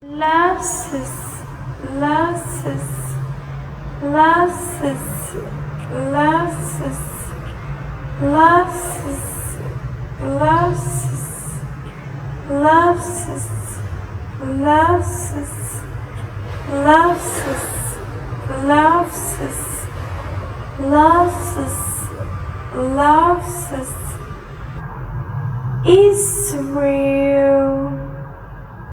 Glasses, glasses, glasses, glasses, glasses, glasses, glasses, glasses, glasses, glasses, glasses, glasses. Israel.